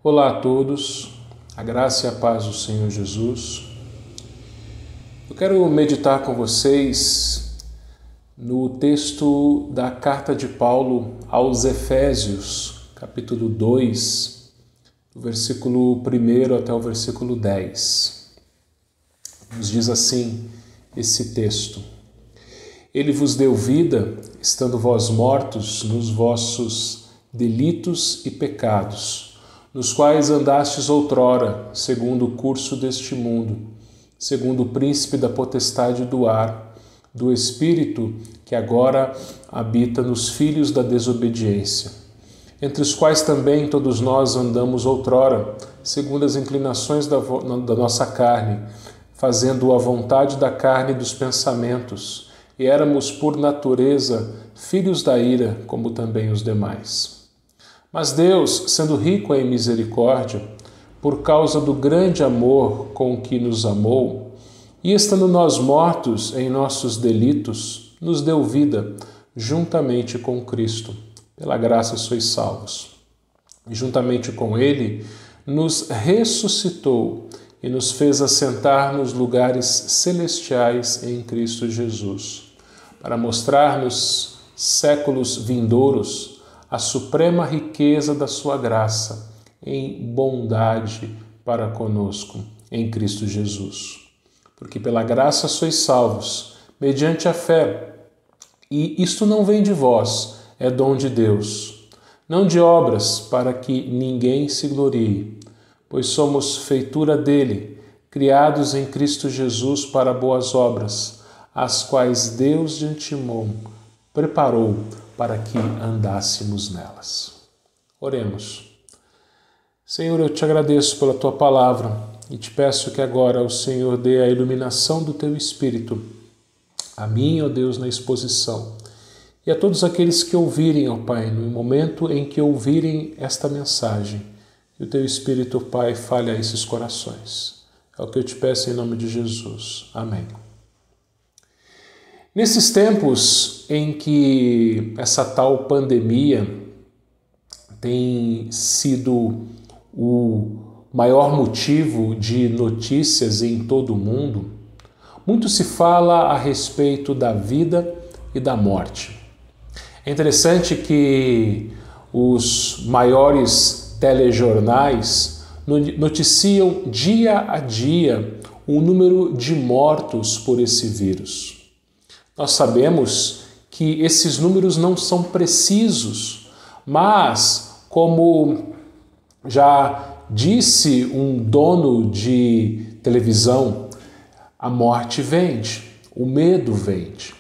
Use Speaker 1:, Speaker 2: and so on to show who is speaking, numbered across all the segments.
Speaker 1: Olá a todos, a graça e a paz do Senhor Jesus. Eu quero meditar com vocês no texto da carta de Paulo aos Efésios, capítulo 2, do versículo 1 até o versículo 10. Nos diz assim esse texto: Ele vos deu vida, estando vós mortos nos vossos delitos e pecados, nos quais andastes outrora, segundo o curso deste mundo, segundo o príncipe da potestade do ar, do espírito que agora habita nos filhos da desobediência, entre os quais também todos nós andamos outrora, segundo as inclinações da nossa carne, fazendo a vontade da carne e dos pensamentos, e éramos por natureza filhos da ira, como também os demais. Mas Deus, sendo rico em misericórdia, por causa do grande amor com que nos amou, e estando nós mortos em nossos delitos, nos deu vida juntamente com Cristo. Pela graça sois salvos. E juntamente com Ele, nos ressuscitou e nos fez assentar nos lugares celestiais em Cristo Jesus, para mostrar nos séculos vindouros a suprema riqueza da sua graça em bondade para conosco em Cristo Jesus. Porque pela graça sois salvos, mediante a fé. E isto não vem de vós, é dom de Deus. Não de obras, para que ninguém se glorie, pois somos feitura dele, criados em Cristo Jesus para boas obras, as quais Deus de antemão preparou para que andássemos nelas. Oremos. Senhor, eu te agradeço pela tua palavra e te peço que agora o Senhor dê a iluminação do teu Espírito a mim, ó Deus, na exposição, e a todos aqueles que ouvirem, ó Pai, no momento em que ouvirem esta mensagem, que o teu Espírito, Pai, fale a esses corações. É o que eu te peço em nome de Jesus. Amém. Nesses tempos em que essa tal pandemia tem sido o maior motivo de notícias em todo o mundo, muito se fala a respeito da vida e da morte. É interessante que os maiores telejornais noticiam dia a dia o número de mortos por esse vírus. Nós sabemos que esses números não são precisos, mas, como já disse um dono de televisão, a morte vende, o medo vende.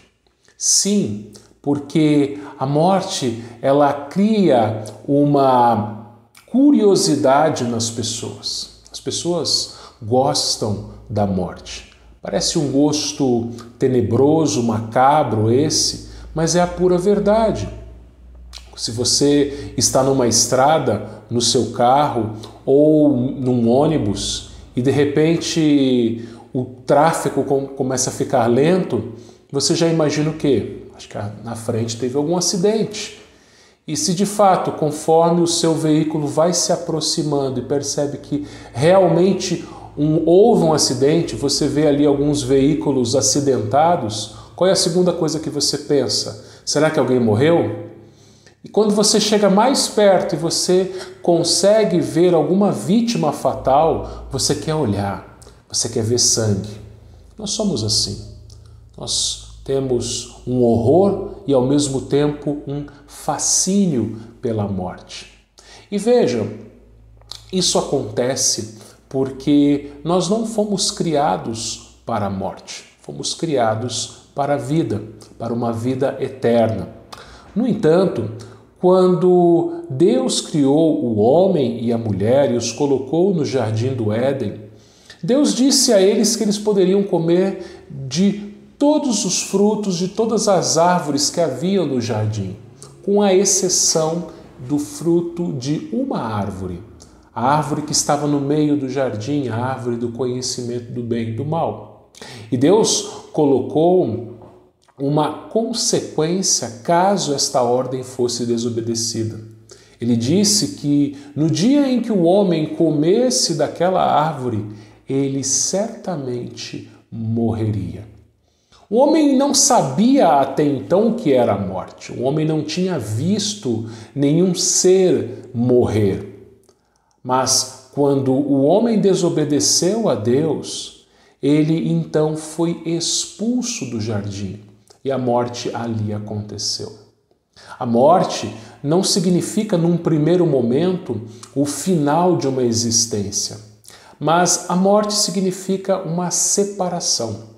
Speaker 1: Sim, porque a morte, ela cria uma curiosidade nas pessoas. As pessoas gostam da morte. Parece um gosto tenebroso, macabro esse, mas é a pura verdade. Se você está numa estrada, no seu carro ou num ônibus e de repente o tráfego começa a ficar lento, você já imagina o quê? Acho que na frente teve algum acidente. E se de fato, conforme o seu veículo vai se aproximando e percebe que realmente houve um acidente, você vê ali alguns veículos acidentados, qual é a segunda coisa que você pensa? Será que alguém morreu? E quando você chega mais perto e você consegue ver alguma vítima fatal, você quer olhar, você quer ver sangue. Nós somos assim. Nós temos um horror e ao mesmo tempo um fascínio pela morte. E vejam, isso acontece porque nós não fomos criados para a morte, fomos criados para a vida, para uma vida eterna. No entanto, quando Deus criou o homem e a mulher e os colocou no jardim do Éden, Deus disse a eles que eles poderiam comer de todos os frutos de todas as árvores que haviam no jardim, com a exceção do fruto de uma árvore. A árvore que estava no meio do jardim, a árvore do conhecimento do bem e do mal. E Deus colocou uma consequência caso esta ordem fosse desobedecida. Ele disse que no dia em que o homem comesse daquela árvore, ele certamente morreria. O homem não sabia até então o que era a morte. O homem não tinha visto nenhum ser morrer. Mas quando o homem desobedeceu a Deus, ele então foi expulso do jardim e a morte ali aconteceu. A morte não significa, num primeiro momento, o final de uma existência, mas a morte significa uma separação.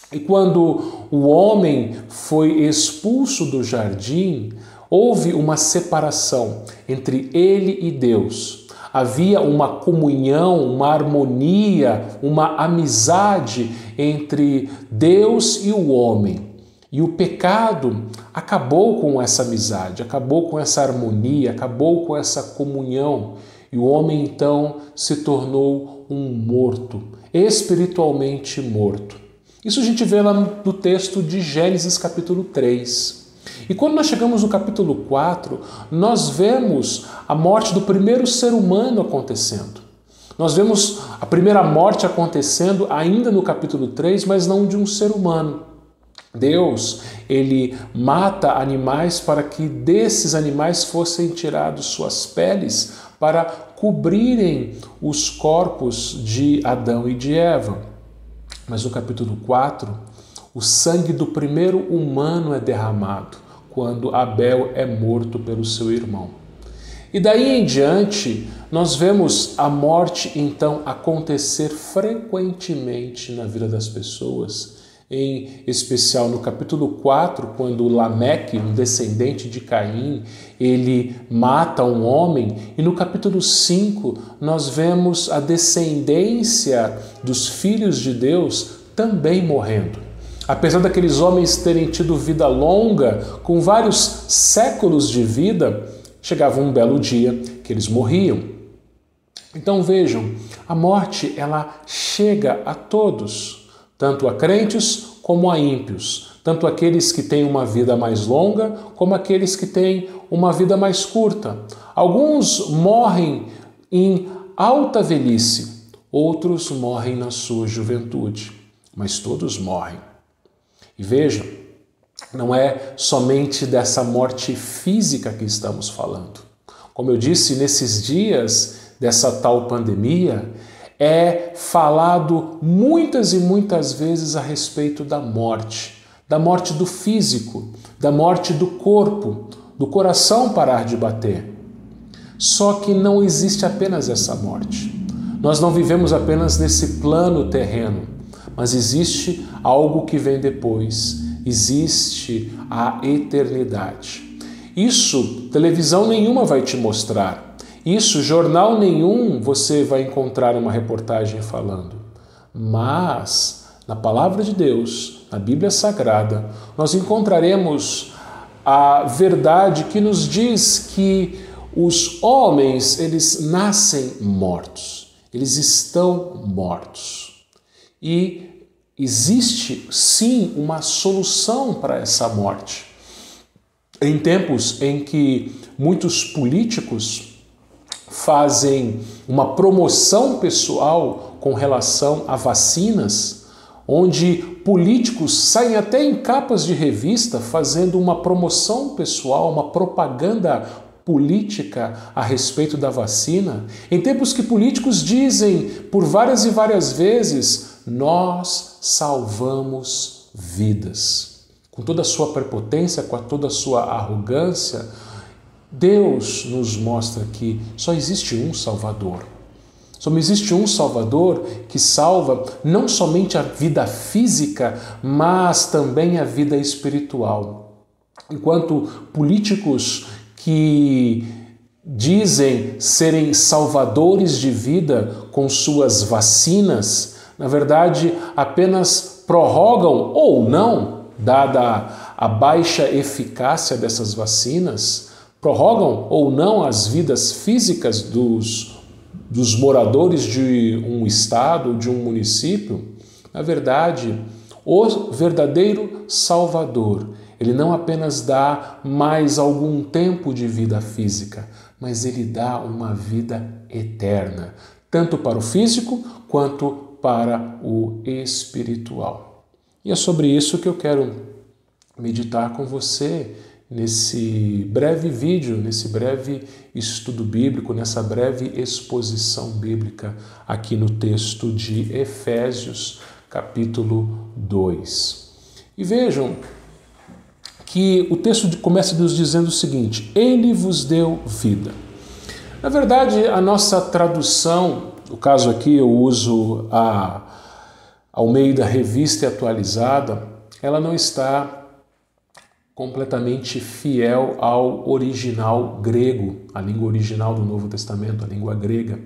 Speaker 1: E quando o homem foi expulso do jardim, houve uma separação entre ele e Deus. Havia uma comunhão, uma harmonia, uma amizade entre Deus e o homem. E o pecado acabou com essa amizade, acabou com essa harmonia, acabou com essa comunhão. E o homem então se tornou um morto, espiritualmente morto. Isso a gente vê lá no texto de Gênesis capítulo 3. E quando nós chegamos no capítulo 4, nós vemos a morte do primeiro ser humano acontecendo. Nós vemos a primeira morte acontecendo ainda no capítulo 3, mas não de um ser humano. Deus, ele mata animais para que desses animais fossem tirados suas peles para cobrirem os corpos de Adão e de Eva. Mas no capítulo 4, o sangue do primeiro humano é derramado quando Abel é morto pelo seu irmão. E daí em diante, nós vemos a morte então acontecer frequentemente na vida das pessoas, em especial no capítulo 4, quando Lameque, um descendente de Caim, ele mata um homem, e no capítulo 5 nós vemos a descendência dos filhos de Deus também morrendo. Apesar daqueles homens terem tido vida longa, com vários séculos de vida, chegava um belo dia que eles morriam. Então vejam, a morte ela chega a todos, tanto a crentes como a ímpios, tanto aqueles que têm uma vida mais longa como aqueles que têm uma vida mais curta. Alguns morrem em alta velhice, outros morrem na sua juventude, mas todos morrem. E vejam, não é somente dessa morte física que estamos falando. Como eu disse, nesses dias dessa tal pandemia, é falado muitas e muitas vezes a respeito da morte do físico, da morte do corpo, do coração parar de bater. Só que não existe apenas essa morte. Nós não vivemos apenas nesse plano terreno, mas existe algo que vem depois, existe a eternidade. Isso televisão nenhuma vai te mostrar. Isso, jornal nenhum você vai encontrar uma reportagem falando. Mas, na Palavra de Deus, na Bíblia Sagrada, nós encontraremos a verdade que nos diz que os homens, eles nascem mortos. Eles estão mortos. E existe, sim, uma solução para essa morte. Em tempos em que muitos políticos fazem uma promoção pessoal com relação a vacinas, onde políticos saem até em capas de revista fazendo uma promoção pessoal, uma propaganda política a respeito da vacina, em tempos que políticos dizem por várias e várias vezes: nós salvamos vidas. Com toda a sua prepotência, com toda a sua arrogância, Deus nos mostra que só existe um Salvador. Só existe um Salvador que salva não somente a vida física, mas também a vida espiritual. Enquanto políticos que dizem serem salvadores de vida com suas vacinas, na verdade apenas prorrogam ou não, dada a baixa eficácia dessas vacinas, prorrogam ou não as vidas físicas dos moradores de um estado, de um município. Na verdade, o verdadeiro Salvador, ele não apenas dá mais algum tempo de vida física, mas ele dá uma vida eterna, tanto para o físico quanto para o espiritual. E é sobre isso que eu quero meditar com você nesse breve vídeo, nesse breve estudo bíblico, nessa breve exposição bíblica aqui no texto de Efésios, capítulo 2. E vejam que o texto começa nos dizendo o seguinte: Ele vos deu vida. Na verdade, a nossa tradução, no caso aqui eu uso a Almeida Revista e Atualizada, ela não está completamente fiel ao original grego, a língua original do Novo Testamento, a língua grega.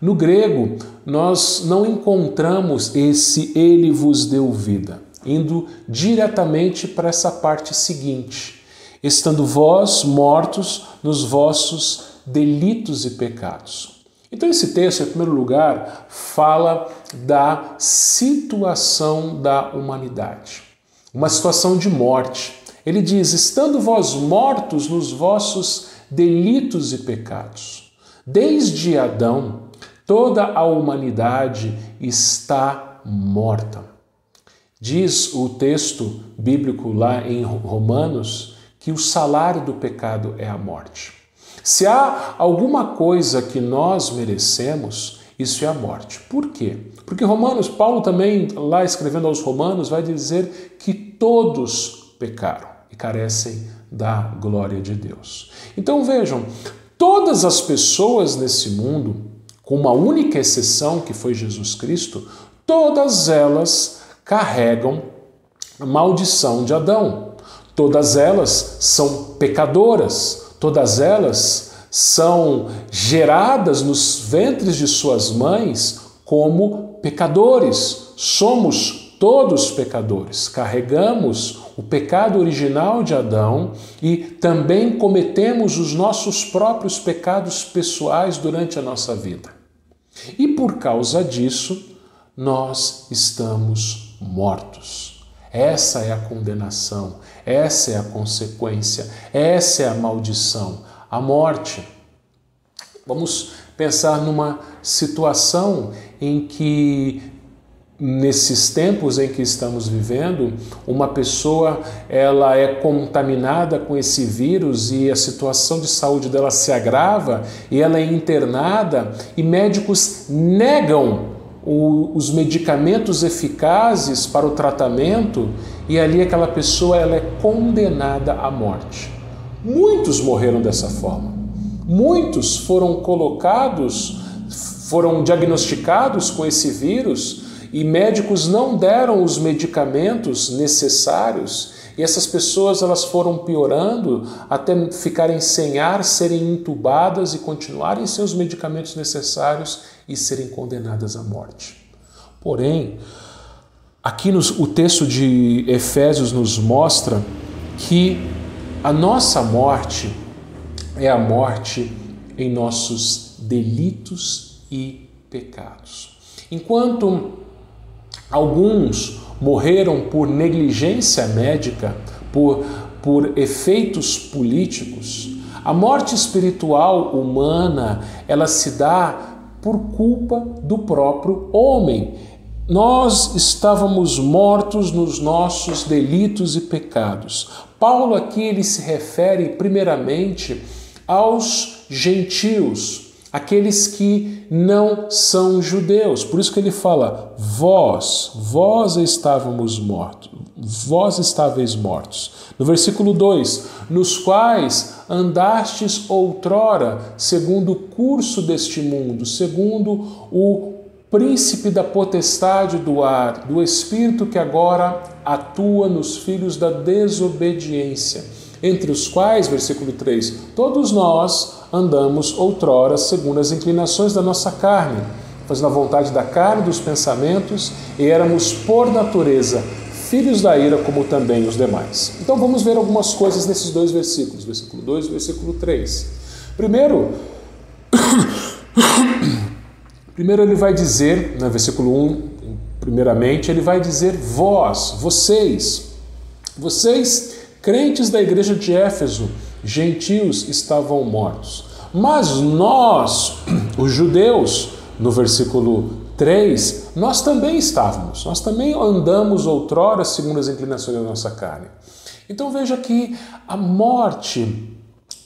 Speaker 1: No grego, nós não encontramos esse Ele vos deu vida, indo diretamente para essa parte seguinte: estando vós mortos nos vossos delitos e pecados. Então esse texto, em primeiro lugar, fala da situação da humanidade, uma situação de morte. Ele diz: estando vós mortos nos vossos delitos e pecados. Desde Adão, toda a humanidade está morta. Diz o texto bíblico lá em Romanos que o salário do pecado é a morte. Se há alguma coisa que nós merecemos, isso é a morte. Por quê? Porque Paulo também, lá escrevendo aos Romanos, vai dizer que todos pecaram e carecem da glória de Deus. Então vejam, todas as pessoas nesse mundo, com uma única exceção que foi Jesus Cristo, todas elas carregam a maldição de Adão. Todas elas são pecadoras, todas elas são geradas nos ventres de suas mães como pecadores. Somos todos pecadores, carregamos o pecado original de Adão e também cometemos os nossos próprios pecados pessoais durante a nossa vida. E por causa disso, nós estamos mortos. Essa é a condenação, essa é a consequência, essa é a maldição, a morte. Vamos pensar numa situação em que, nesses tempos em que estamos vivendo, uma pessoa ela é contaminada com esse vírus e a situação de saúde dela se agrava e ela é internada e médicos negam os medicamentos eficazes para o tratamento e ali aquela pessoa ela é condenada à morte. Muitos morreram dessa forma. Muitos foram diagnosticados com esse vírus e médicos não deram os medicamentos necessários e essas pessoas elas foram piorando até ficarem sem ar, serem entubadas e continuarem sem os medicamentos necessários e serem condenadas à morte. Porém, aqui o texto de Efésios nos mostra que a nossa morte é a morte em nossos delitos e pecados. Enquanto alguns morreram por negligência médica, por efeitos políticos, a morte espiritual humana, ela se dá por culpa do próprio homem. Nós estávamos mortos nos nossos delitos e pecados. Paulo aqui ele se refere primeiramente aos gentios, aqueles que não são judeus. Por isso que ele fala, vós estávamos mortos, vós estáveis mortos. No versículo 2, nos quais andastes outrora, segundo o curso deste mundo, segundo o príncipe da potestade do ar, do espírito que agora atua nos filhos da desobediência, entre os quais, versículo 3, todos nós andamos outrora segundo as inclinações da nossa carne, fazendo a vontade da carne, dos pensamentos, e éramos por natureza filhos da ira como também os demais. Então vamos ver algumas coisas nesses dois versículos, versículo 2 e versículo 3. Primeiro ele vai dizer, no versículo 1, primeiramente, ele vai dizer vocês, crentes da igreja de Éfeso, gentios, estavam mortos. Mas nós, os judeus, no versículo 3, nós também estávamos, nós também andamos outrora segundo as inclinações da nossa carne. Então veja que a morte,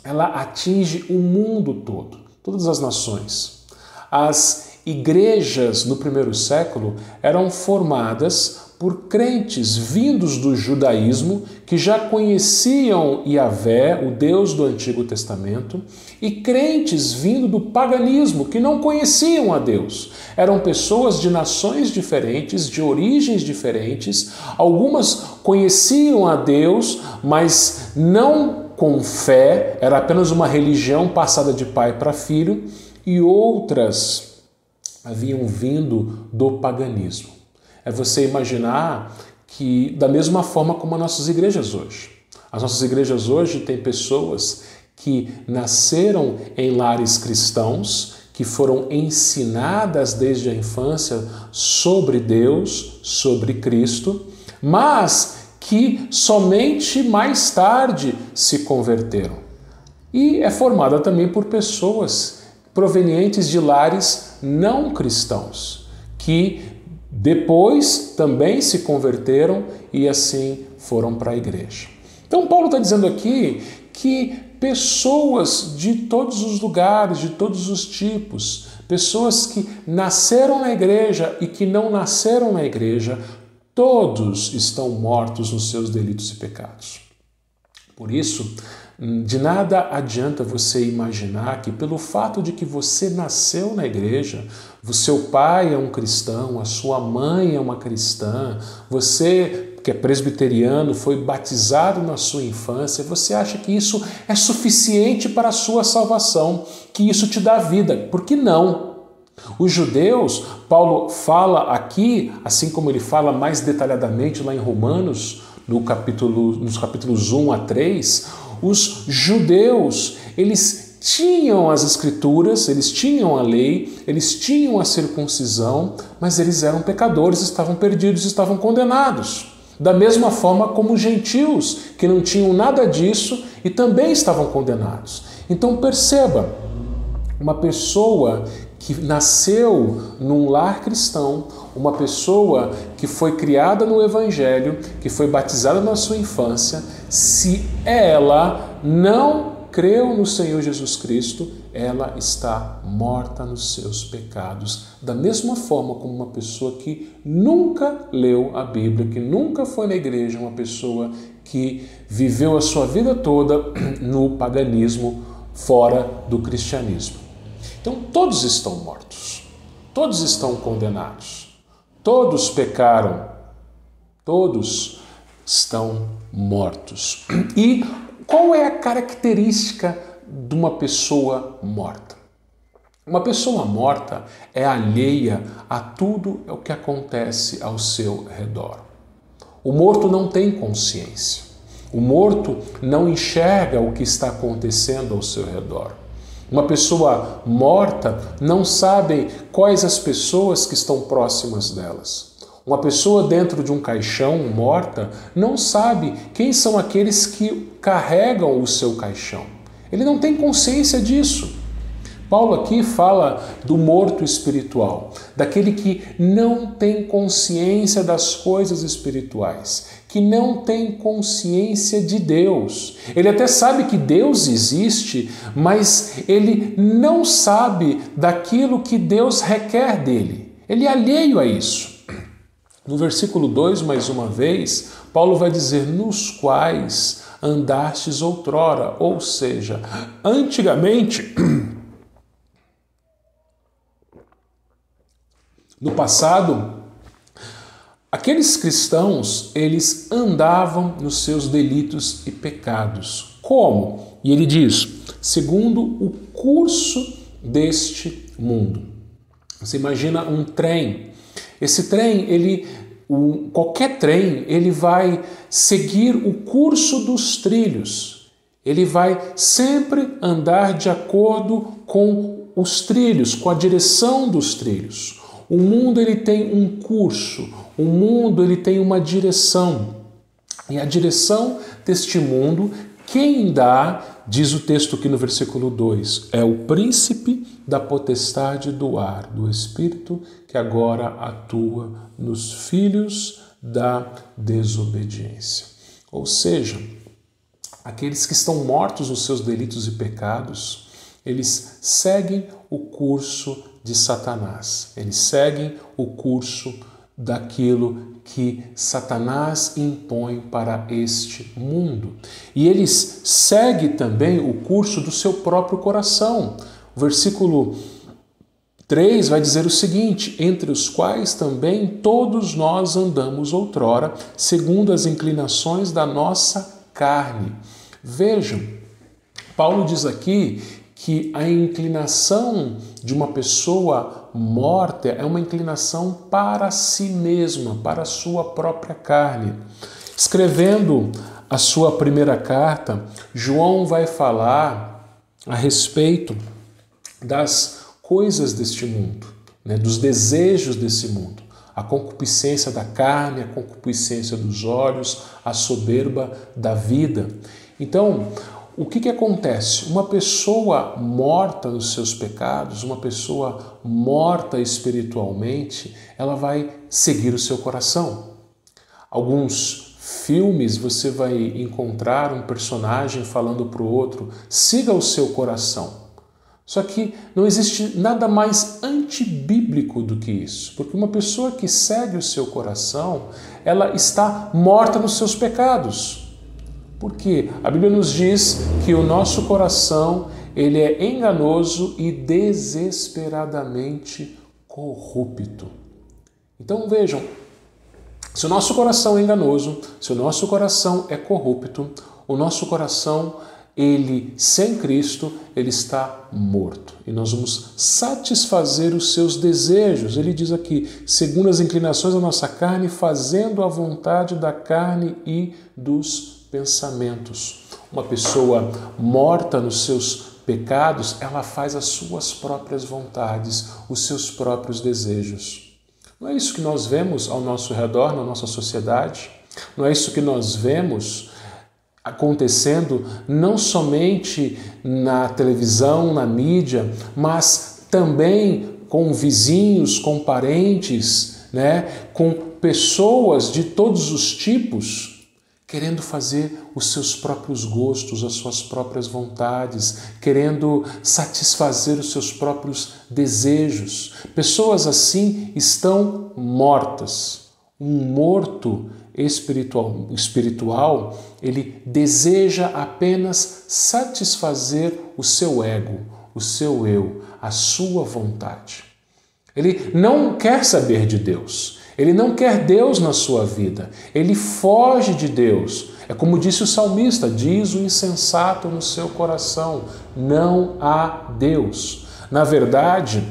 Speaker 1: ela atinge o mundo todo, todas as nações. As igrejas no primeiro século eram formadas por crentes vindos do judaísmo que já conheciam Yahvé, o Deus do Antigo Testamento, e crentes vindo do paganismo que não conheciam a Deus. Eram pessoas de nações diferentes, de origens diferentes. Algumas conheciam a Deus, mas não com fé, era apenas uma religião passada de pai para filho, e outras haviam vindo do paganismo. É você imaginar que, da mesma forma como as nossas igrejas hoje. As nossas igrejas hoje têm pessoas que nasceram em lares cristãos, que foram ensinadas desde a infância sobre Deus, sobre Cristo, mas que somente mais tarde se converteram. E é formada também por pessoas provenientes de lares não cristãos, que depois também se converteram e assim foram para a igreja. Então Paulo está dizendo aqui que pessoas de todos os lugares, de todos os tipos, pessoas que nasceram na igreja e que não nasceram na igreja, todos estão mortos nos seus delitos e pecados. Por isso, de nada adianta você imaginar que pelo fato de que você nasceu na igreja, o seu pai é um cristão, a sua mãe é uma cristã, você que é presbiteriano, foi batizado na sua infância, você acha que isso é suficiente para a sua salvação, que isso te dá vida. Por que não? Os judeus, Paulo fala aqui, assim como ele fala mais detalhadamente lá em Romanos, nos capítulos 1 a 3, os judeus, eles tinham as escrituras, eles tinham a lei, eles tinham a circuncisão, mas eles eram pecadores, estavam perdidos, estavam condenados. Da mesma forma como os gentios, que não tinham nada disso e também estavam condenados. Então perceba, uma pessoa que nasceu num lar cristão, uma pessoa que foi criada no Evangelho, que foi batizada na sua infância, se ela não creu no Senhor Jesus Cristo, ela está morta nos seus pecados. Da mesma forma como uma pessoa que nunca leu a Bíblia, que nunca foi na igreja, uma pessoa que viveu a sua vida toda no paganismo, fora do cristianismo. Então todos estão mortos, todos estão condenados, todos pecaram, todos estão mortos. E qual é a característica de uma pessoa morta? Uma pessoa morta é alheia a tudo o que acontece ao seu redor. O morto não tem consciência. O morto não enxerga o que está acontecendo ao seu redor. Uma pessoa morta não sabe quais as pessoas que estão próximas delas. Uma pessoa dentro de um caixão morta não sabe quem são aqueles que carregam o seu caixão. Ele não tem consciência disso. Paulo aqui fala do morto espiritual, daquele que não tem consciência das coisas espirituais, que não tem consciência de Deus. Ele até sabe que Deus existe, mas ele não sabe daquilo que Deus requer dele. Ele é alheio a isso. No versículo 2, mais uma vez, Paulo vai dizer, nos quais andastes outrora, ou seja, antigamente, no passado, aqueles cristãos, eles andavam nos seus delitos e pecados. Como? E ele diz, segundo o curso deste mundo. Você imagina um trem. Esse trem, qualquer trem, ele vai seguir o curso dos trilhos. Ele vai sempre andar de acordo com os trilhos, com a direção dos trilhos. O mundo ele tem um curso, o mundo ele tem uma direção. E a direção deste mundo, quem dá diz o texto aqui no versículo 2, é o príncipe da potestade do ar, do espírito que agora atua nos filhos da desobediência. Ou seja, aqueles que estão mortos nos seus delitos e pecados, eles seguem o curso de Satanás, eles seguem o curso daquilo que Satanás impõe para este mundo. E eles seguem também o curso do seu próprio coração. O versículo 3 vai dizer o seguinte: entre os quais também todos nós andamos outrora, segundo as inclinações da nossa carne. Vejam, Paulo diz aqui que a inclinação de uma pessoa morta é uma inclinação para si mesma, para a sua própria carne. Escrevendo a sua primeira carta, João vai falar a respeito das coisas deste mundo, dos desejos desse mundo. A concupiscência da carne, a concupiscência dos olhos, a soberba da vida. Então, o que acontece? Uma pessoa morta nos seus pecados, uma pessoa morta espiritualmente, ela vai seguir o seu coração. Alguns filmes você vai encontrar um personagem falando para o outro, siga o seu coração. Só que não existe nada mais antibíblico do que isso, porque uma pessoa que segue o seu coração, ela está morta nos seus pecados. Porque a Bíblia nos diz que o nosso coração ele é enganoso e desesperadamente corrupto. Então vejam, se o nosso coração é enganoso, se o nosso coração é corrupto, o nosso coração, ele sem Cristo, ele está morto. E nós vamos satisfazer os seus desejos. Ele diz aqui, segundo as inclinações da nossa carne, fazendo a vontade da carne e dos pensamentos. Uma pessoa morta nos seus pecados, ela faz as suas próprias vontades, os seus próprios desejos. Não é isso que nós vemos ao nosso redor, na nossa sociedade? Não é isso que nós vemos acontecendo não somente na televisão, na mídia, mas também com vizinhos, com parentes, com pessoas de todos os tipos, querendo fazer os seus próprios gostos, as suas próprias vontades, querendo satisfazer os seus próprios desejos. Pessoas assim estão mortas. Um morto espiritual, ele deseja apenas satisfazer o seu ego, o seu eu, a sua vontade. Ele não quer saber de Deus. Ele não quer Deus na sua vida, ele foge de Deus. É como disse o salmista, diz o insensato no seu coração, não há Deus. Na verdade,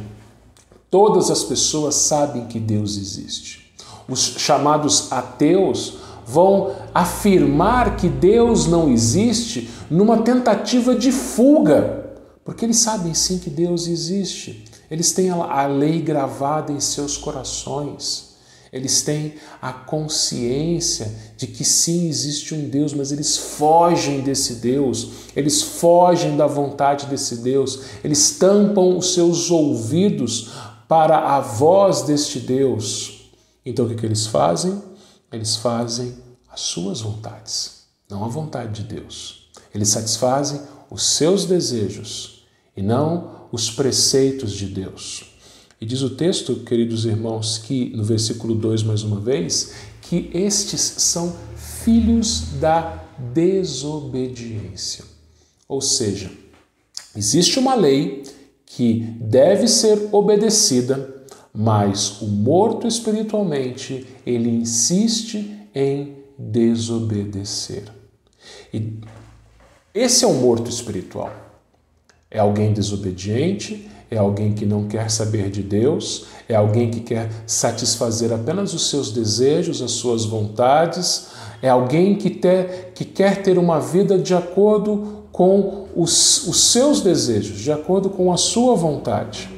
Speaker 1: todas as pessoas sabem que Deus existe. Os chamados ateus vão afirmar que Deus não existe numa tentativa de fuga, porque eles sabem sim que Deus existe. Eles têm a lei gravada em seus corações. Eles têm a consciência de que sim, existe um Deus, mas eles fogem desse Deus, eles fogem da vontade desse Deus, eles tampam os seus ouvidos para a voz deste Deus. Então o que eles fazem? Eles fazem as suas vontades, não a vontade de Deus. Eles satisfazem os seus desejos e não os preceitos de Deus. E diz o texto, queridos irmãos, que no versículo 2, mais uma vez, que estes são filhos da desobediência. Ou seja, existe uma lei que deve ser obedecida, mas o morto espiritualmente, ele insiste em desobedecer. E esse é o morto espiritual. É alguém desobediente, é alguém que não quer saber de Deus, é alguém que quer satisfazer apenas os seus desejos, as suas vontades, é alguém que quer ter uma vida de acordo com os seus desejos, de acordo com a sua vontade.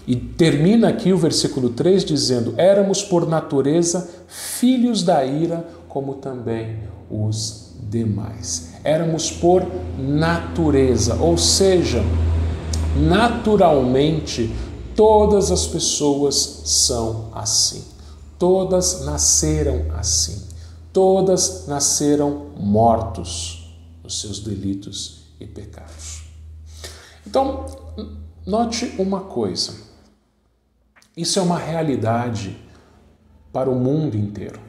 Speaker 1: E termina aqui o versículo 3 dizendo, éramos por natureza filhos da ira, como também os demais. éramos por natureza, ou seja, naturalmente todas as pessoas são assim. Todas nasceram assim. Todas nasceram mortos nos seus delitos e pecados. Então, note uma coisa. Isso é uma realidade para o mundo inteiro.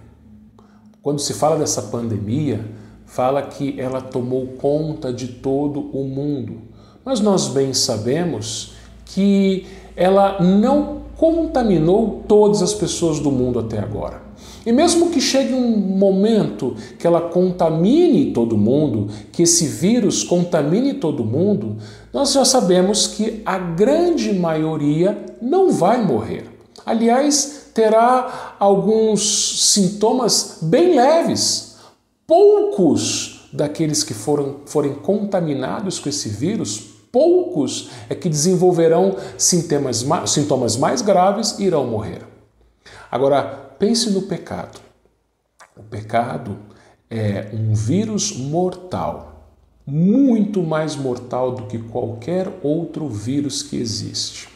Speaker 1: Quando se fala dessa pandemia, fala que ela tomou conta de todo o mundo. Mas nós bem sabemos que ela não contaminou todas as pessoas do mundo até agora. E mesmo que chegue um momento que ela contamine todo mundo, que esse vírus contamine todo mundo, nós já sabemos que a grande maioria não vai morrer. Aliás, terá alguns sintomas bem leves. Poucos daqueles que forem contaminados com esse vírus, poucos é que desenvolverão sintomas mais graves e irão morrer. Agora, pense no pecado. O pecado é um vírus mortal, muito mais mortal do que qualquer outro vírus que existe.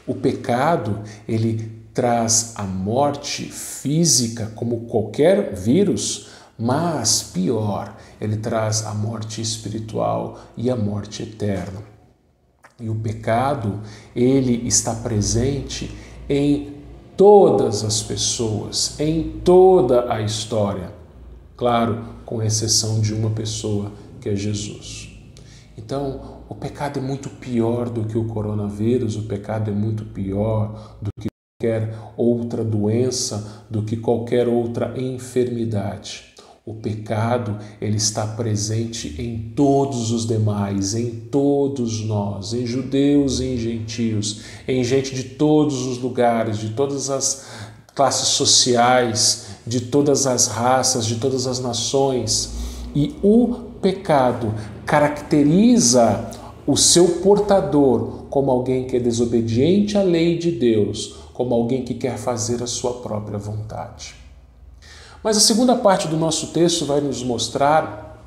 Speaker 1: O pecado, ele traz a morte física como qualquer vírus, mas pior, ele traz a morte espiritual e a morte eterna. E o pecado, ele está presente em todas as pessoas, em toda a história. Claro, com exceção de uma pessoa, que é Jesus. Então, o pecado é muito pior do que o coronavírus, o pecado é muito pior do que qualquer outra doença, do que qualquer outra enfermidade. O pecado, ele está presente em todos os demais, em todos nós, em judeus e em gentios, em gente de todos os lugares, de todas as classes sociais, de todas as raças, de todas as nações. E o pecado caracteriza o seu portador como alguém que é desobediente à lei de Deus, como alguém que quer fazer a sua própria vontade. Mas a segunda parte do nosso texto vai nos mostrar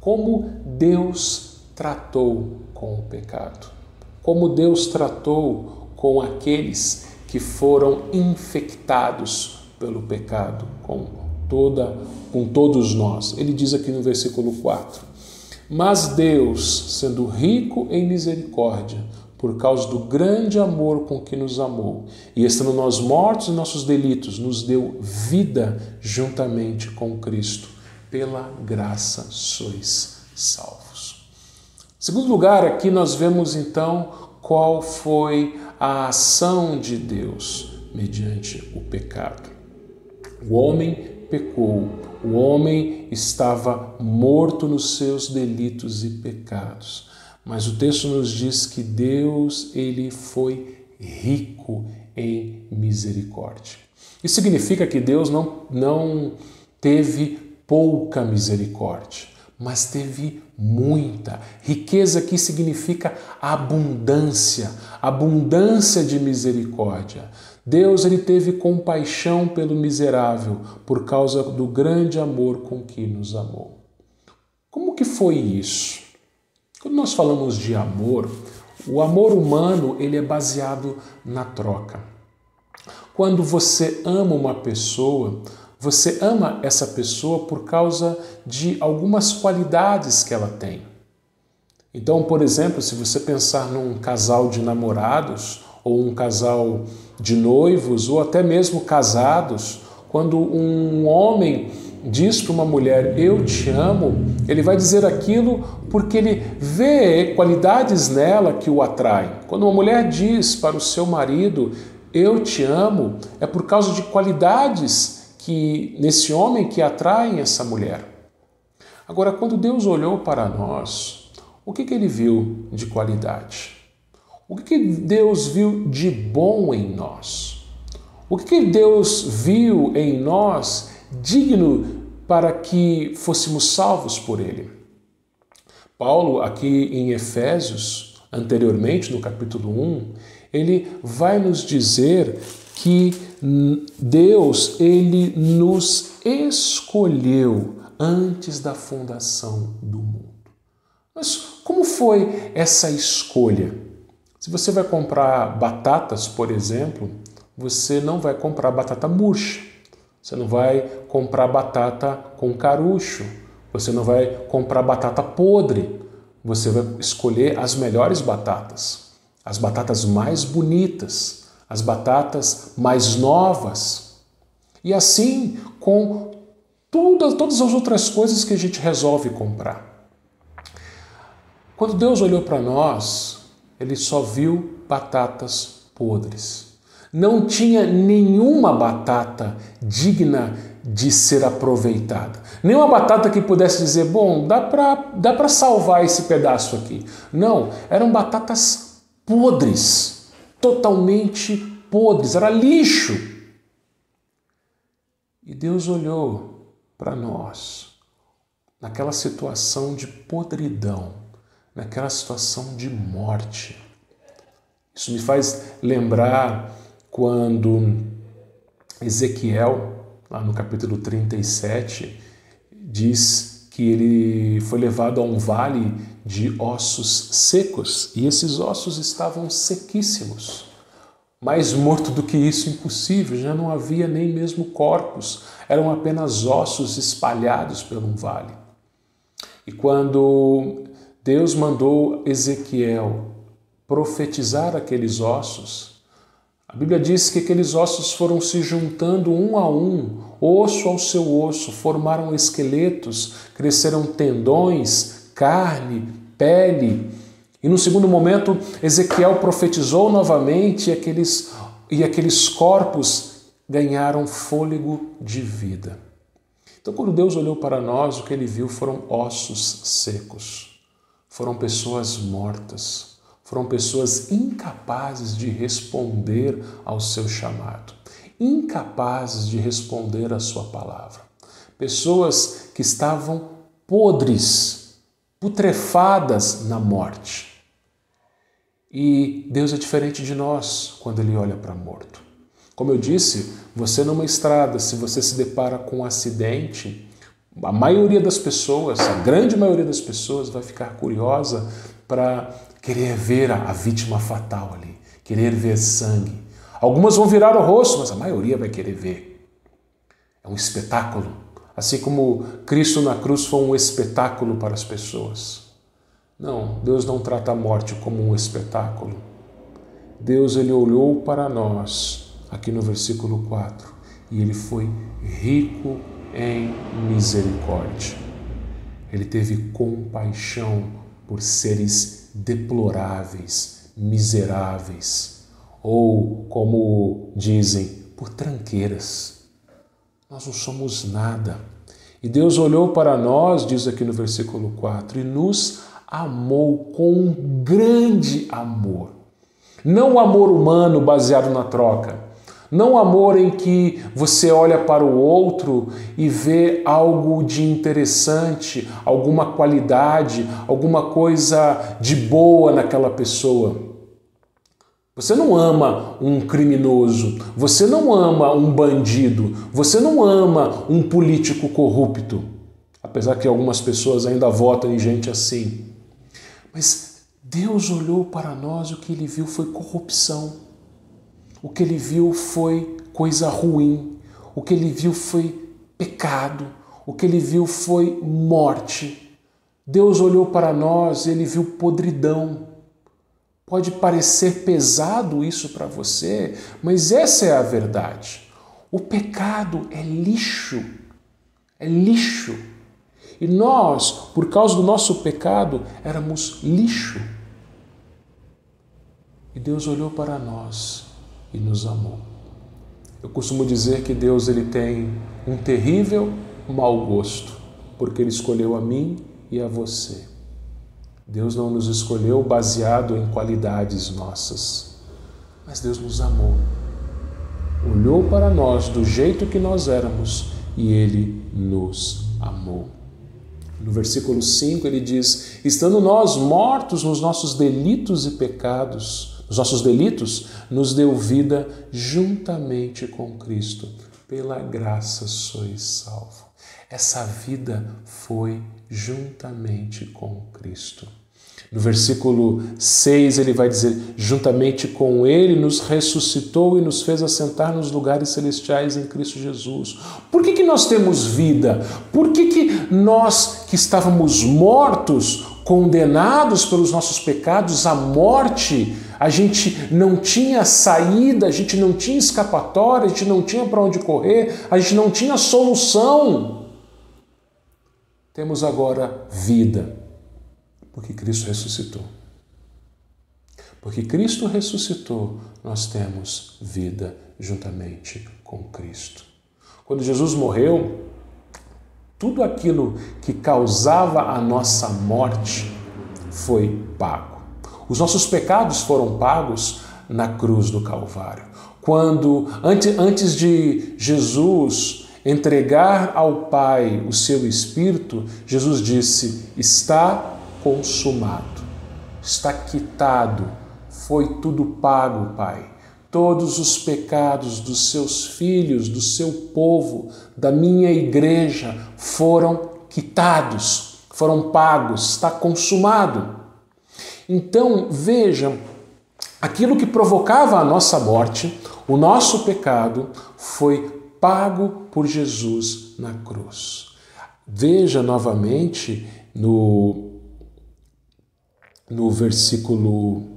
Speaker 1: como Deus tratou com o pecado, como Deus tratou com aqueles que foram infectados pelo pecado, com todos nós. Ele diz aqui no versículo 4, mas Deus, sendo rico em misericórdia, por causa do grande amor com que nos amou, e estando nós mortos em nossos delitos, nos deu vida juntamente com Cristo. Pela graça sois salvos. Em segundo lugar, aqui nós vemos então qual foi a ação de Deus mediante o pecado. O homem pecou, o homem estava morto nos seus delitos e pecados. Mas o texto nos diz que Deus, ele foi rico em misericórdia. Isso significa que Deus não teve pouca misericórdia, mas teve muita. Riqueza aqui significa abundância, abundância de misericórdia. Deus, ele teve compaixão pelo miserável por causa do grande amor com que nos amou. Como que foi isso? Quando nós falamos de amor, o amor humano, ele é baseado na troca. Quando você ama uma pessoa, você ama essa pessoa por causa de algumas qualidades que ela tem. Então, por exemplo, se você pensar num casal de namorados, ou um casal de noivos, ou até mesmo casados, quando um homem diz para uma mulher, eu te amo, ele vai dizer aquilo porque ele vê qualidades nela que o atraem. Quando uma mulher diz para o seu marido, eu te amo, é por causa de qualidades que nesse homem que atraem essa mulher. Agora, quando Deus olhou para nós, o que ele viu de qualidade? O que Deus viu de bom em nós? O que Deus viu em nós digno para que fôssemos salvos por Ele? Paulo, aqui em Efésios, anteriormente, no capítulo 1, ele vai nos dizer que Deus, ele nos escolheu antes da fundação do mundo. Mas como foi essa escolha? Se você vai comprar batatas, por exemplo, você não vai comprar batata murcha. Você não vai comprar batata com caroço. Você não vai comprar batata podre. Você vai escolher as melhores batatas, as batatas mais bonitas, as batatas mais novas. E assim com todas as outras coisas que a gente resolve comprar. Quando Deus olhou para nós, Ele só viu batatas podres. Não tinha nenhuma batata digna de ser aproveitada. Nenhuma batata que pudesse dizer, bom, dá para salvar esse pedaço aqui. Não, eram batatas podres, totalmente podres, era lixo. E Deus olhou para nós, naquela situação de podridão, naquela situação de morte. Isso me faz lembrar quando Ezequiel, lá no capítulo 37, diz que ele foi levado a um vale de ossos secos e esses ossos estavam sequíssimos. Mais morto do que isso, impossível, já não havia nem mesmo corpos, eram apenas ossos espalhados pelo vale. E quando Deus mandou Ezequiel profetizar aqueles ossos, a Bíblia diz que aqueles ossos foram se juntando um a um, osso ao seu osso, formaram esqueletos, cresceram tendões, carne, pele. E no segundo momento, Ezequiel profetizou novamente e aqueles corpos ganharam fôlego de vida. Então, quando Deus olhou para nós, o que Ele viu foram ossos secos, foram pessoas mortas. Foram pessoas incapazes de responder ao seu chamado, incapazes de responder à sua palavra. Pessoas que estavam podres, putrefadas na morte. E Deus é diferente de nós quando Ele olha para morto. Como eu disse, você numa estrada, se você se depara com um acidente, a maioria das pessoas, a grande maioria das pessoas vai ficar curiosa para querer ver a vítima fatal ali, querer ver sangue. Algumas vão virar o rosto, mas a maioria vai querer ver. É um espetáculo. Assim como Cristo na cruz foi um espetáculo para as pessoas. Não, Deus não trata a morte como um espetáculo. Deus, Ele olhou para nós, aqui no versículo 4, e Ele foi rico em misericórdia. Ele teve compaixão por seres deploráveis, miseráveis, ou, como dizem, por tranqueiras. Nós não somos nada. E Deus olhou para nós, diz aqui no versículo 4, e nos amou com um grande amor. Não o amor humano baseado na troca. Não o amor em que você olha para o outro e vê algo de interessante, alguma qualidade, alguma coisa de boa naquela pessoa. Você não ama um criminoso, você não ama um bandido, você não ama um político corrupto, apesar que algumas pessoas ainda votam em gente assim. Mas Deus olhou para nós e o que Ele viu foi corrupção. O que Ele viu foi coisa ruim, o que Ele viu foi pecado, o que Ele viu foi morte. Deus olhou para nós e Ele viu podridão. Pode parecer pesado isso para você, mas essa é a verdade. O pecado é lixo, é lixo. E nós, por causa do nosso pecado, éramos lixo. E Deus olhou para nós e nos amou. Eu costumo dizer que Deus ele tem um terrível mau gosto, porque Ele escolheu a mim e a você. Deus não nos escolheu baseado em qualidades nossas, mas Deus nos amou. Olhou para nós do jeito que nós éramos e Ele nos amou. No versículo 5 ele diz, estando nós mortos nos nossos delitos e pecados, os nossos delitos, nos deu vida juntamente com Cristo. Pela graça sois salvos. Essa vida foi juntamente com Cristo. No versículo 6 ele vai dizer, juntamente com ele nos ressuscitou e nos fez assentar nos lugares celestiais em Cristo Jesus. Por que nós temos vida? Por que nós que estávamos mortos, condenados pelos nossos pecados à morte, a gente não tinha saída, a gente não tinha escapatória, a gente não tinha para onde correr, a gente não tinha solução? Temos agora vida. Porque Cristo ressuscitou. Porque Cristo ressuscitou, nós temos vida juntamente com Cristo. Quando Jesus morreu, tudo aquilo que causava a nossa morte foi pago. Os nossos pecados foram pagos na cruz do Calvário. Antes de Jesus entregar ao Pai o seu Espírito, Jesus disse, está consumado, está quitado, foi tudo pago, Pai. Todos os pecados dos seus filhos, do seu povo, da minha igreja foram quitados, foram pagos, está consumado. Então, vejam, aquilo que provocava a nossa morte, o nosso pecado, foi pago por Jesus na cruz. Veja novamente no versículo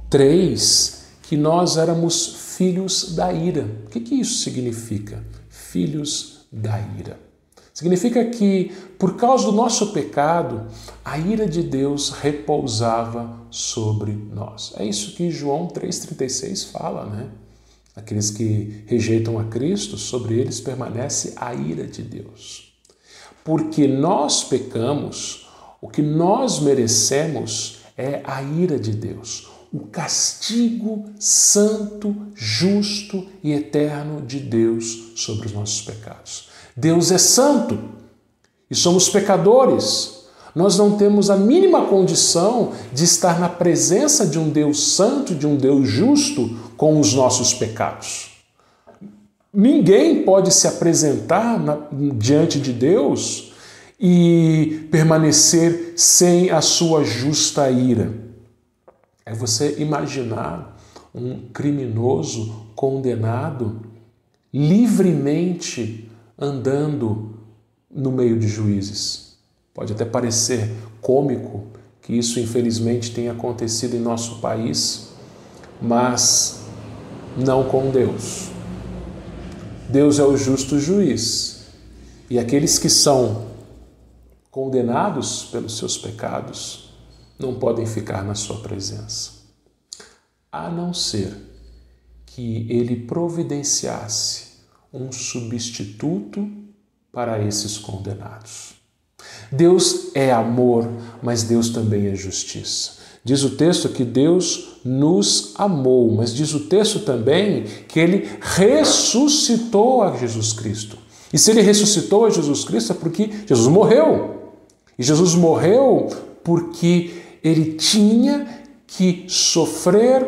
Speaker 1: 3, que nós éramos filhos da ira. O que isso significa? Filhos da ira. Significa que, por causa do nosso pecado, a ira de Deus repousava sobre nós. É isso que João 3,36 fala, né? Aqueles que rejeitam a Cristo, sobre eles permanece a ira de Deus. Porque nós pecamos, o que nós merecemos é a ira de Deus, o castigo santo, justo e eterno de Deus sobre os nossos pecados. Deus é santo e somos pecadores. Nós não temos a mínima condição de estar na presença de um Deus santo, de um Deus justo com os nossos pecados. Ninguém pode se apresentar diante de Deus e permanecer sem a sua justa ira. É você imaginar um criminoso condenado livremente andando no meio de juízes. Pode até parecer cômico que isso infelizmente tenha acontecido em nosso país, mas não com Deus. Deus é o justo juiz e aqueles que são condenados pelos seus pecados, não podem ficar na sua presença, a não ser que ele providenciasse um substituto para esses condenados. Deus é amor, mas Deus também é justiça. Diz o texto que Deus nos amou, mas diz o texto também que ele ressuscitou a Jesus Cristo. E se ele ressuscitou a Jesus Cristo é porque Jesus morreu. E Jesus morreu porque ele tinha que sofrer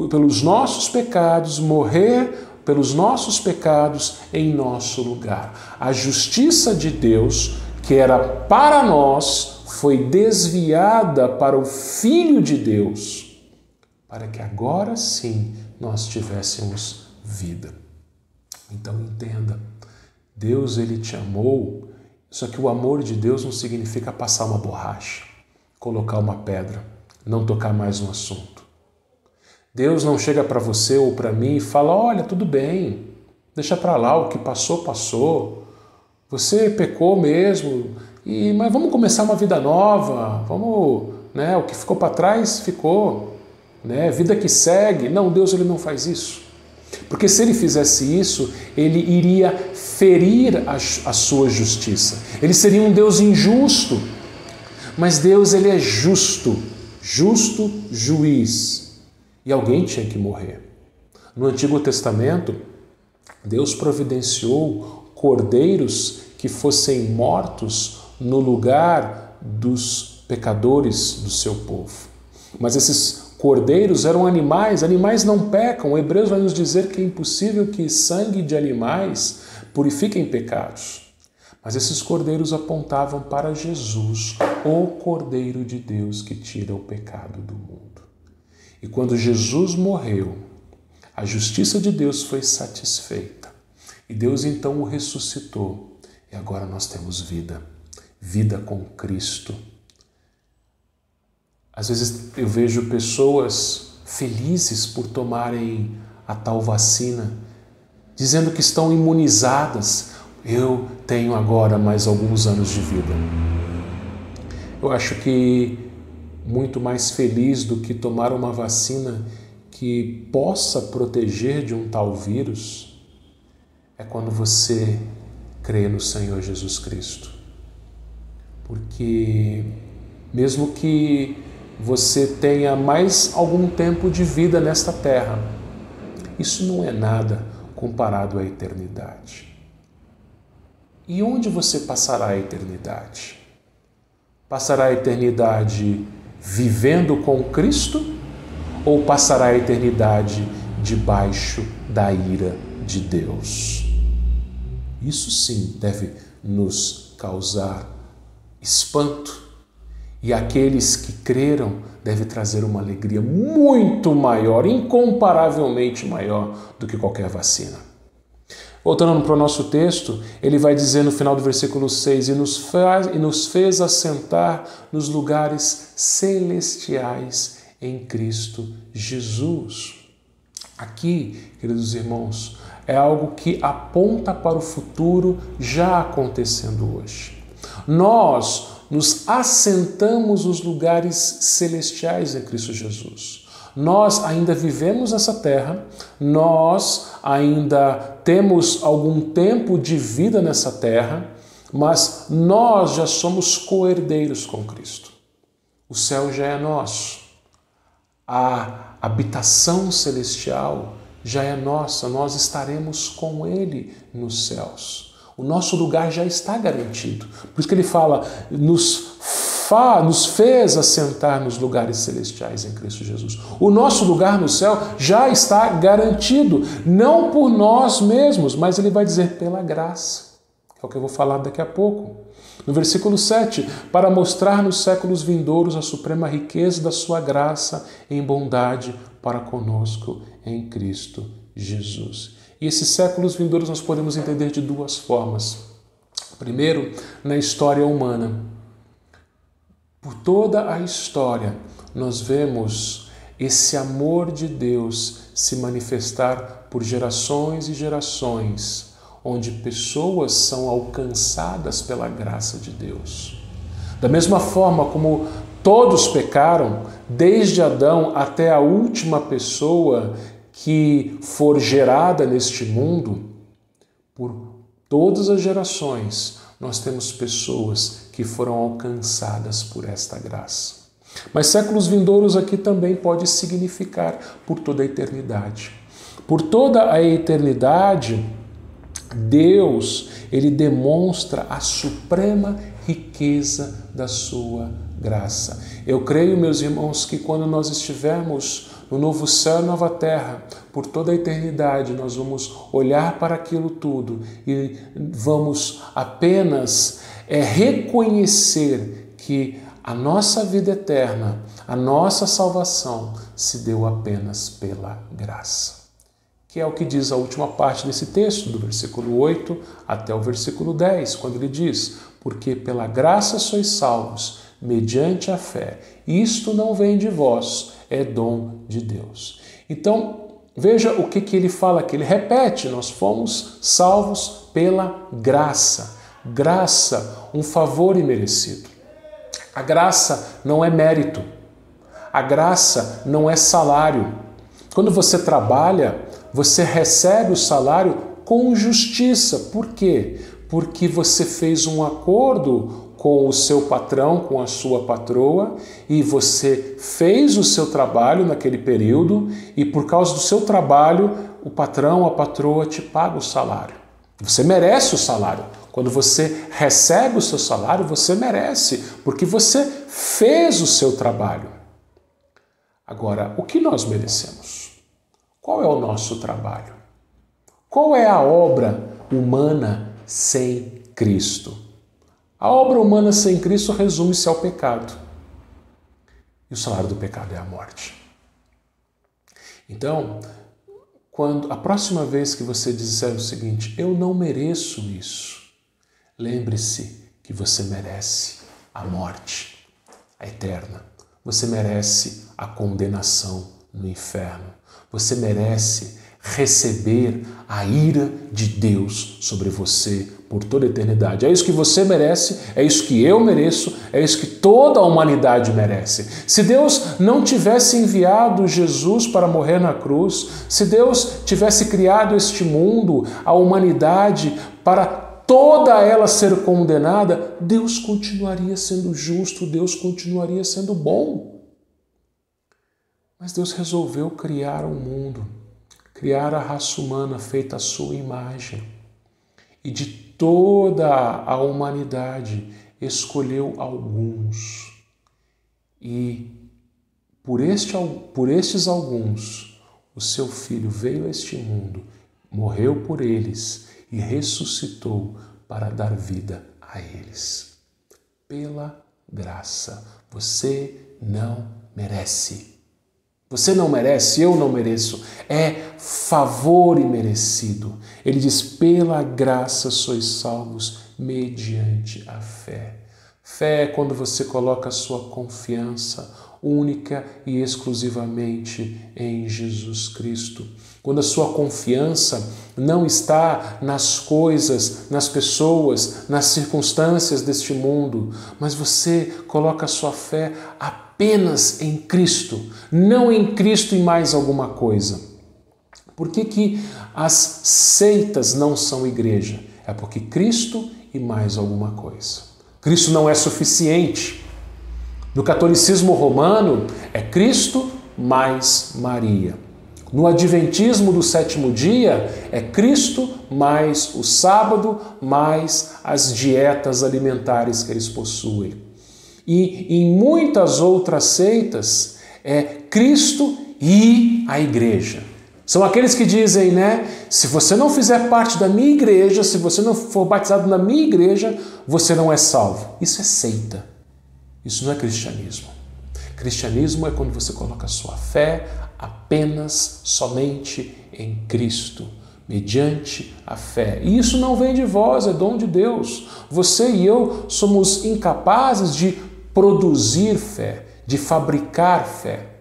Speaker 1: pelos nossos pecados, morrer pelos nossos pecados em nosso lugar. A justiça de Deus, que era para nós, foi desviada para o Filho de Deus, para que agora sim nós tivéssemos vida. Então entenda, Deus ele te amou, só que o amor de Deus não significa passar uma borracha, colocar uma pedra, não tocar mais no assunto. Deus não chega para você ou para mim e fala, olha, tudo bem, deixa para lá, o que passou, passou. Você pecou mesmo, mas vamos começar uma vida nova, o que ficou para trás ficou, vida que segue. Não, Deus ele não faz isso. Porque se ele fizesse isso, ele iria ferir a sua justiça. Ele seria um Deus injusto. Mas Deus ele é justo juiz. E alguém tinha que morrer. No Antigo Testamento, Deus providenciou cordeiros que fossem mortos no lugar dos pecadores do seu povo. Mas esses cordeiros eram animais não pecam. O Hebreus vai nos dizer que é impossível que sangue de animais purifiquem pecados. Mas esses cordeiros apontavam para Jesus, o Cordeiro de Deus que tira o pecado do mundo. E quando Jesus morreu, a justiça de Deus foi satisfeita. E Deus então o ressuscitou. E agora nós temos vida. Vida com Cristo. Às vezes eu vejo pessoas felizes por tomarem a tal vacina, dizendo que estão imunizadas. Eu tenho agora mais alguns anos de vida. Eu acho que muito mais feliz do que tomar uma vacina que possa proteger de um tal vírus é quando você crê no Senhor Jesus Cristo. Porque mesmo que você tenha mais algum tempo de vida nesta terra, isso não é nada comparado à eternidade. E onde você passará a eternidade? Passará a eternidade vivendo com Cristo ou passará a eternidade debaixo da ira de Deus? Isso sim deve nos causar espanto. E aqueles que creram devem trazer uma alegria muito maior, incomparavelmente maior do que qualquer vacina. Voltando para o nosso texto, ele vai dizer no final do versículo 6, e nos fez assentar nos lugares celestiais em Cristo Jesus. Aqui, queridos irmãos, é algo que aponta para o futuro já acontecendo hoje. Nós nos assentamos nos lugares celestiais em Cristo Jesus. Nós ainda vivemos nessa terra, nós ainda temos algum tempo de vida nessa terra, mas nós já somos co-herdeiros com Cristo. O céu já é nosso. A habitação celestial já é nossa, nós estaremos com Ele nos céus. O nosso lugar já está garantido. Por isso que ele fala, nos fez assentar nos lugares celestiais em Cristo Jesus. O nosso lugar no céu já está garantido, não por nós mesmos, mas ele vai dizer pela graça, que é o que eu vou falar daqui a pouco. No versículo 7, para mostrar nos séculos vindouros a suprema riqueza da sua graça em bondade para conosco em Cristo Jesus. E esses séculos vindouros nós podemos entender de duas formas. Primeiro, na história humana. Por toda a história, nós vemos esse amor de Deus se manifestar por gerações e gerações, onde pessoas são alcançadas pela graça de Deus. Da mesma forma como todos pecaram, desde Adão até a última pessoa que for gerada neste mundo, por todas as gerações, nós temos pessoas que foram alcançadas por esta graça. Mas séculos vindouros aqui também pode significar por toda a eternidade. Por toda a eternidade, Deus, ele demonstra a suprema riqueza da sua graça. Eu creio, meus irmãos, que quando nós estivermos no novo céu e nova terra, por toda a eternidade, nós vamos olhar para aquilo tudo e vamos apenas reconhecer que a nossa vida eterna, a nossa salvação se deu apenas pela graça. Que é o que diz a última parte desse texto, do versículo 8 até o versículo 10, quando ele diz: porque pela graça sois salvos, mediante a fé. Isto não vem de vós, é dom de Deus. Então, veja o que ele fala aqui. Ele repete, nós fomos salvos pela graça. Graça, um favor imerecido. A graça não é mérito. A graça não é salário. Quando você trabalha, você recebe o salário com justiça. Por quê? Porque você fez um acordo com o seu patrão, com a sua patroa, e você fez o seu trabalho naquele período, e por causa do seu trabalho, o patrão, a patroa te paga o salário. Você merece o salário. Quando você recebe o seu salário, você merece, porque você fez o seu trabalho. Agora, o que nós merecemos? Qual é o nosso trabalho? Qual é a obra humana sem Cristo. A obra humana sem Cristo resume-se ao pecado. E o salário do pecado é a morte. Então, a próxima vez que você disser o seguinte, eu não mereço isso, lembre-se que você merece a morte, a eterna. Você merece a condenação no inferno. Você merece receber a ira de Deus sobre você por toda a eternidade. É isso que você merece, é isso que eu mereço, é isso que toda a humanidade merece. Se Deus não tivesse enviado Jesus para morrer na cruz, se Deus tivesse criado este mundo, a humanidade, para toda ela ser condenada, Deus continuaria sendo justo, Deus continuaria sendo bom. Mas Deus resolveu criar um mundo, criar a raça humana feita à sua imagem. E de toda a humanidade escolheu alguns. E por estes alguns, o seu Filho veio a este mundo, morreu por eles e ressuscitou para dar vida a eles. Pela graça, você não merece. Você não merece, eu não mereço. É favor imerecido. Ele diz, pela graça sois salvos mediante a fé. Fé é quando você coloca a sua confiança única e exclusivamente em Jesus Cristo. Quando a sua confiança não está nas coisas, nas pessoas, nas circunstâncias deste mundo, mas você coloca a sua fé apenas em Cristo, não em Cristo e mais alguma coisa. Por que as seitas não são igreja? É porque Cristo e mais alguma coisa. Cristo não é suficiente. No catolicismo romano, é Cristo mais Maria. No adventismo do sétimo dia, é Cristo mais o sábado, mais as dietas alimentares que eles possuem. E em muitas outras seitas, é Cristo e a igreja. São aqueles que dizem, né? Se você não fizer parte da minha igreja, se você não for batizado na minha igreja, você não é salvo. Isso é seita. Isso não é cristianismo. Cristianismo é quando você coloca a sua fé apenas, somente em Cristo, mediante a fé. E isso não vem de vós, é dom de Deus. Você e eu somos incapazes de produzir fé, de fabricar fé.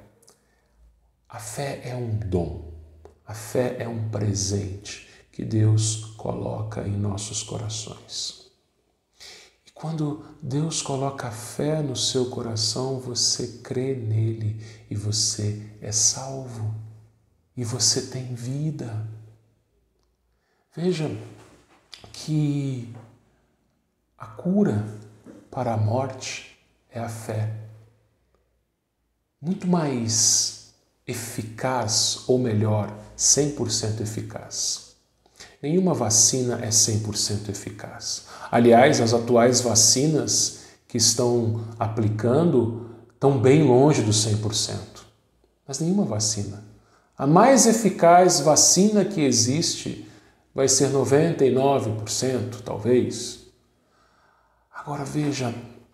Speaker 1: A fé é um dom. A fé é um presente que Deus coloca em nossos corações. E quando Deus coloca a fé no seu coração, você crê nele e você é salvo. E você tem vida. Veja que a cura para a morte é a fé. Muito mais eficaz, ou melhor, 100% eficaz. Nenhuma vacina é 100% eficaz. Aliás, as atuais vacinas que estão aplicando estão bem longe do 100%. Mas nenhuma vacina. A mais eficaz vacina que existe vai ser 99%, talvez. Agora veja,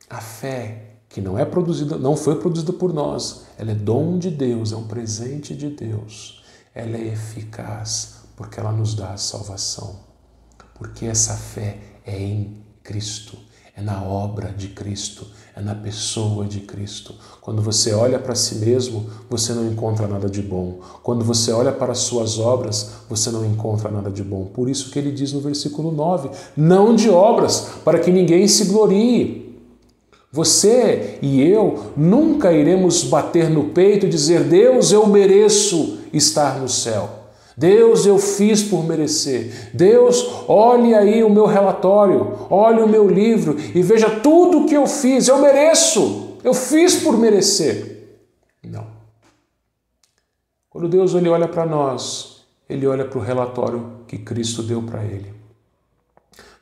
Speaker 1: a fé que não foi produzida por nós, ela é dom de Deus, é um presente de Deus. Ela é eficaz porque ela nos dá a salvação. Porque essa fé é em Cristo, é na obra de Cristo, é na pessoa de Cristo. Quando você olha para si mesmo, você não encontra nada de bom. Quando você olha para as suas obras, você não encontra nada de bom. Por isso que ele diz no versículo 9, não de obras, para que ninguém se glorie. Você e eu nunca iremos bater no peito e dizer, Deus, eu mereço estar no céu. Deus, eu fiz por merecer. Deus, olhe aí o meu relatório, olhe o meu livro e veja tudo o que eu fiz. Eu mereço, eu fiz por merecer. Não. Quando Deus ele olha para nós, ele olha para o relatório que Cristo deu para ele.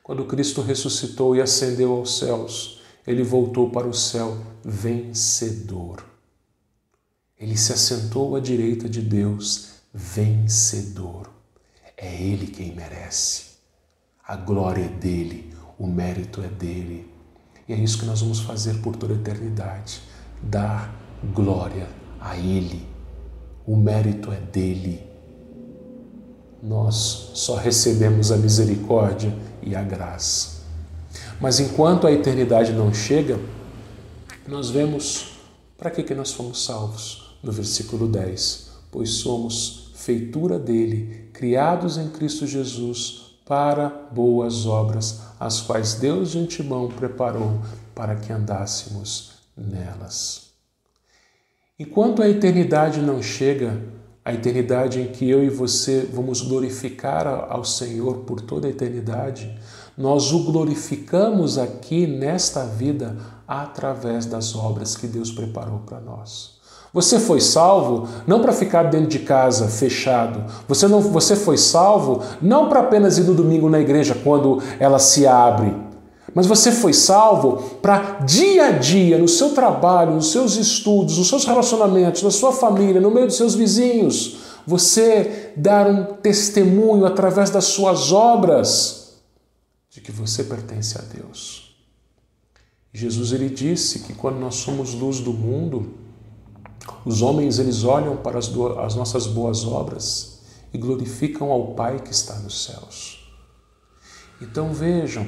Speaker 1: Quando Cristo ressuscitou e ascendeu aos céus, ele voltou para o céu vencedor. Ele se assentou à direita de Deus, vencedor. É ele quem merece. A glória é dele, o mérito é dele. E é isso que nós vamos fazer por toda a eternidade, dar glória a ele. O mérito é dele. Nós só recebemos a misericórdia e a graça. Mas enquanto a eternidade não chega, nós vemos para que nós fomos salvos. No versículo 10, pois somos feitura dele, criados em Cristo Jesus para boas obras, as quais Deus de antemão preparou para que andássemos nelas. Enquanto a eternidade não chega, a eternidade em que eu e você vamos glorificar ao Senhor por toda a eternidade, nós o glorificamos aqui nesta vida através das obras que Deus preparou para nós. Você foi salvo não para ficar dentro de casa fechado. Você foi salvo não para apenas ir no domingo na igreja quando ela se abre. Mas você foi salvo para dia a dia, no seu trabalho, nos seus estudos, nos seus relacionamentos, na sua família, no meio dos seus vizinhos, você dar um testemunho através das suas obras de que você pertence a Deus. Jesus ele disse que quando nós somos luz do mundo, os homens eles olham para as nossas boas obras e glorificam ao Pai que está nos céus. Então vejam,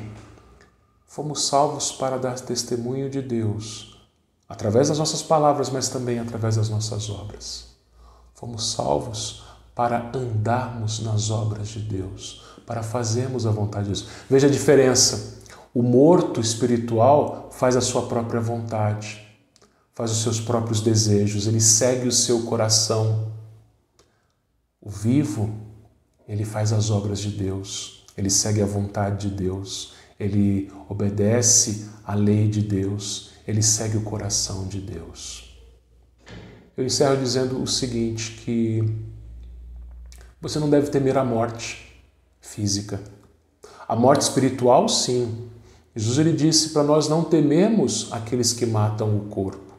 Speaker 1: fomos salvos para dar testemunho de Deus, através das nossas palavras, mas também através das nossas obras. Fomos salvos para andarmos nas obras de Deus, para fazermos a vontade de Deus. Veja a diferença. O morto espiritual faz a sua própria vontade, faz os seus próprios desejos, ele segue o seu coração. O vivo, ele faz as obras de Deus, ele segue a vontade de Deus, ele obedece à lei de Deus, ele segue o coração de Deus. Eu encerro dizendo o seguinte, que você não deve temer a morte física. A morte espiritual, sim. Jesus ele disse para nós não temermos aqueles que matam o corpo,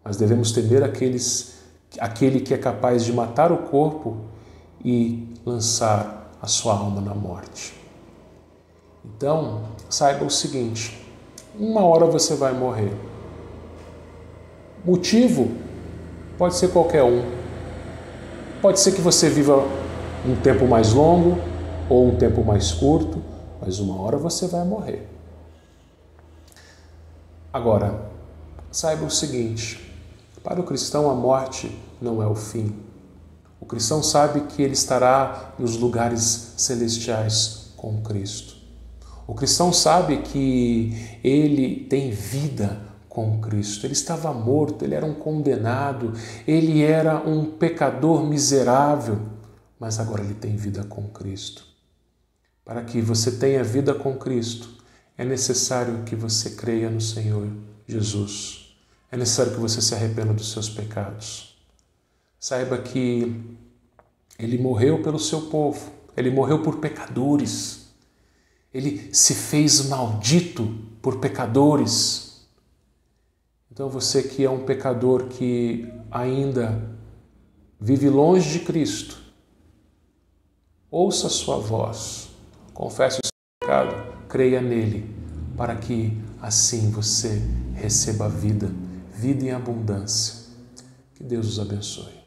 Speaker 1: mas devemos temer aquele que é capaz de matar o corpo e lançar a sua alma na morte. Então, saiba o seguinte, uma hora você vai morrer. Motivo pode ser qualquer um. Pode ser que você viva um tempo mais longo ou um tempo mais curto, mas uma hora você vai morrer. Agora, saiba o seguinte, para o cristão a morte não é o fim. O cristão sabe que ele estará nos lugares celestiais com Cristo. O cristão sabe que ele tem vida com Cristo. Ele estava morto, ele era um condenado, ele era um pecador miserável, mas agora ele tem vida com Cristo. Para que você tenha vida com Cristo, é necessário que você creia no Senhor Jesus. É necessário que você se arrependa dos seus pecados. Saiba que ele morreu pelo seu povo, ele morreu por pecadores. Ele se fez maldito por pecadores. Então você que é um pecador que ainda vive longe de Cristo, ouça a sua voz, confesse o seu pecado, creia nele, para que assim você receba a vida em abundância. Que Deus os abençoe.